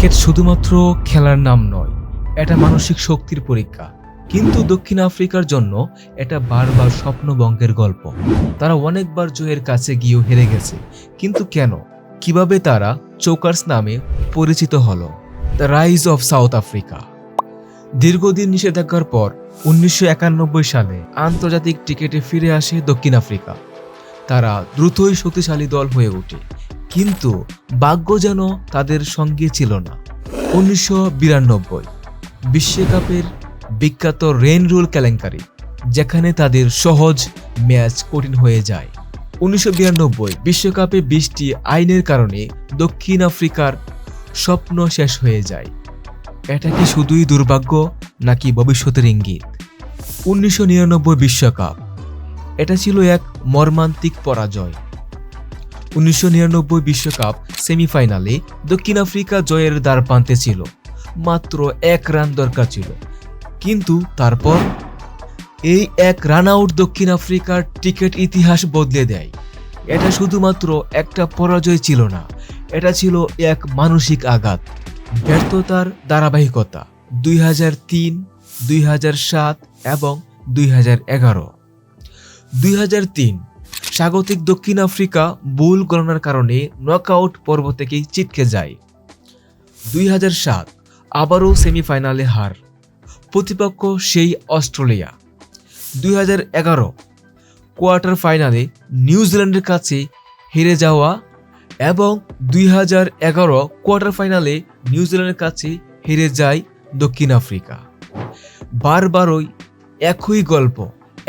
Cricket শুধুমাত্র খেলার নাম নয়, এটা মানসিক শক্তির পরীক্ষা। কিন্তু দক্ষিণ আফ্রিকার জন্য এটা বারবার স্বপ্নভঙ্গের গল্প। তারা অনেকবার জয়ের কাছে গিয়েও হেরে গেছে, কিন্তু কেন, কিভাবে তারা চোকার্স নামে পরিচিত হলো? The rise of south Africa. দীর্ঘদিন নিষেধাজ্ঞার পর 1991 সালে আন্তর্জাতিক ক্রিকেটে ফিরে আসে দক্ষিণ আফ্রিকা। তারা দ্রুতই শক্তিশালী দল হয়ে ওঠে, কিন্তু ভাগ্য যেন তাদের সঙ্গে ছিল না। 1992 বিশ্বকাপের বিখ্যাত রেইন রুল কেলেঙ্কারি, যেখানে তাদের সহজ ম্যাচ কঠিন হয়ে যায়। 1992 বিশ্বকাপে 20টি আইনের কারণে দক্ষিণ আফ্রিকার স্বপ্ন শেষ হয়ে যায়। এটা কি শুধুই দুর্ভাগ্য নাকি ভবিষ্যতের ইঙ্গিত? 1999 বিশ্বকাপ, এটা ছিল এক মর্মান্তিক পরাজয়। 1999 বিশ্বকাপ সেমিফাইনালে দক্ষিণ আফ্রিকা জয়ের দ্বারপ্রান্তে ছিল, মাত্র 1 রান দরকার ছিল, কিন্তু তারপর এই 1 রান আউট দক্ষিণ আফ্রিকার ক্রিকেট ইতিহাস বদলে দেয়। এটা শুধুমাত্র একটা পরাজয় ছিল না, এটা ছিল এক মানসিক আঘাত। ব্যর্থতার ধারাবাহিকতা 2003, 2007 এবং 2011। 2003 স্বাগতিক দক্ষিণ আফ্রিকা ভুল গণনার কারণে নকআউট পর্ব থেকেই ছিটকে যায়। 2007 আবারও সেমিফাইনালে হার, প্রতিপক্ষ সেই অস্ট্রেলিয়া। 2011 কোয়ার্টার ফাইনালে নিউজিল্যান্ডের কাছে হেরে যাওয়া এবং 2011 কোয়ার্টার ফাইনালে নিউজিল্যান্ডের কাছে হেরে যায় দক্ষিণ আফ্রিকা। বারবারই একই গল্প,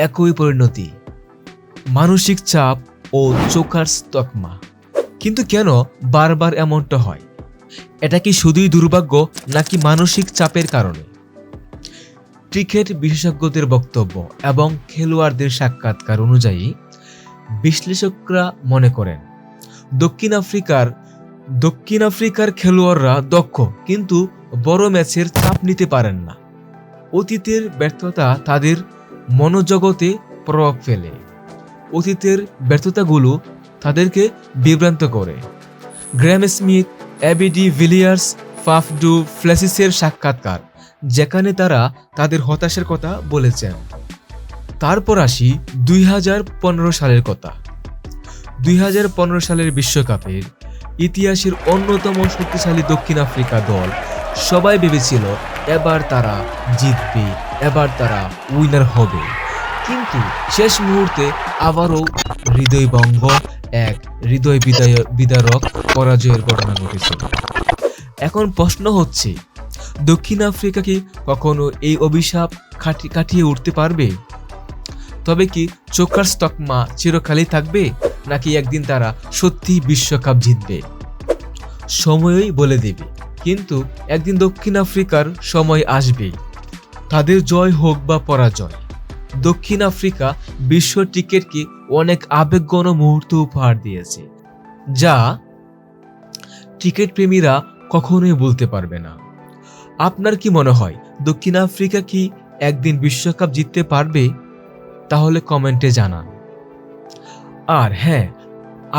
একই পরিণতি, মানসিক চাপ ও চোকার্স তকমা। কিন্তু কেন বারবার এমনটা হয়? এটা কি শুধুই দুর্ভাগ্য নাকি মানসিক চাপের কারণে? ক্রিকেট বিশেষজ্ঞদের বক্তব্য এবং খেলোয়াড়দের সাক্ষাৎকার অনুযায়ী বিশ্লেষকরা মনে করেন দক্ষিণ আফ্রিকার খেলোয়াড়রা দক্ষ, কিন্তু বড় ম্যাচের চাপ নিতে পারেন না। অতীতের ব্যর্থতা তাদের মনোজগতে প্রভাব ফেলে। অতীতের ব্যর্থতাগুলো তাদেরকে বিভ্রান্ত করে। Graeme Smith, AB de Villiers, Faf du প্লেসিসের সাক্ষাৎকার, যেখানে তারা তাদের হতাশার কথা বলেছেন। তারপর আসি 2015 সালের কথা। 2015 সালের বিশ্বকাপের ইতিহাসের অন্যতম শক্তিশালী দক্ষিণ আফ্রিকা দল। সবাই ভেবেছিল এবার তারা জিতবে, এবার তারা উইনার হবে, কিন্তু শেষ মুহূর্তে আবারও হৃদয়ভঙ্গ, এক হৃদয় বিদারক পরাজয়ের ঘটনা ঘটেছিল। এখন প্রশ্ন হচ্ছে, দক্ষিণ আফ্রিকা কি কখনো এই অভিশাপ কাটিয়ে উঠতে পারবে? তবে কি চোকার্স তকমা চিরকালই থাকবে, নাকি একদিন তারা সত্যি বিশ্বকাপ জিতবে? সময়ই বলে দেবে, কিন্তু একদিন দক্ষিণ আফ্রিকার সময় আসবেই। তাদের জয় হোক বা পরাজয়, দক্ষিণ আফ্রিকা বিশ্ব ক্রিকেটকে অনেক আবেগঘন মুহূর্ত উপহার দিয়েছে, যা ক্রিকেট প্রেমীরা কখনোই বলতে পারবে না। আপনার কি মনে হয়, দক্ষিণ আফ্রিকা কি একদিন বিশ্বকাপ জিততে পারবে? তাহলে কমেন্টে জানান। আর হ্যাঁ,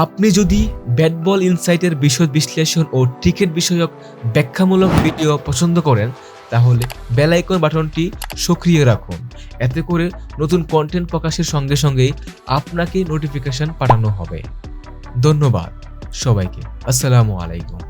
আপনি যদি ব্যাট বল ইনসাইটের বিশদ বিশ্লেষণ ও ক্রিকেট বিষয়ক ব্যাখ্যামূলক ভিডিও পছন্দ করেন, তাহলে বেল আইকন বাটনটি সক্রিয় রাখুন। এতে করে নতুন কন্টেন্ট প্রকাশের সঙ্গে সঙ্গেই আপনাকে নোটিফিকেশন পাঠানো হবে। ধন্যবাদ সবাইকে। আসসালামু আলাইকুম।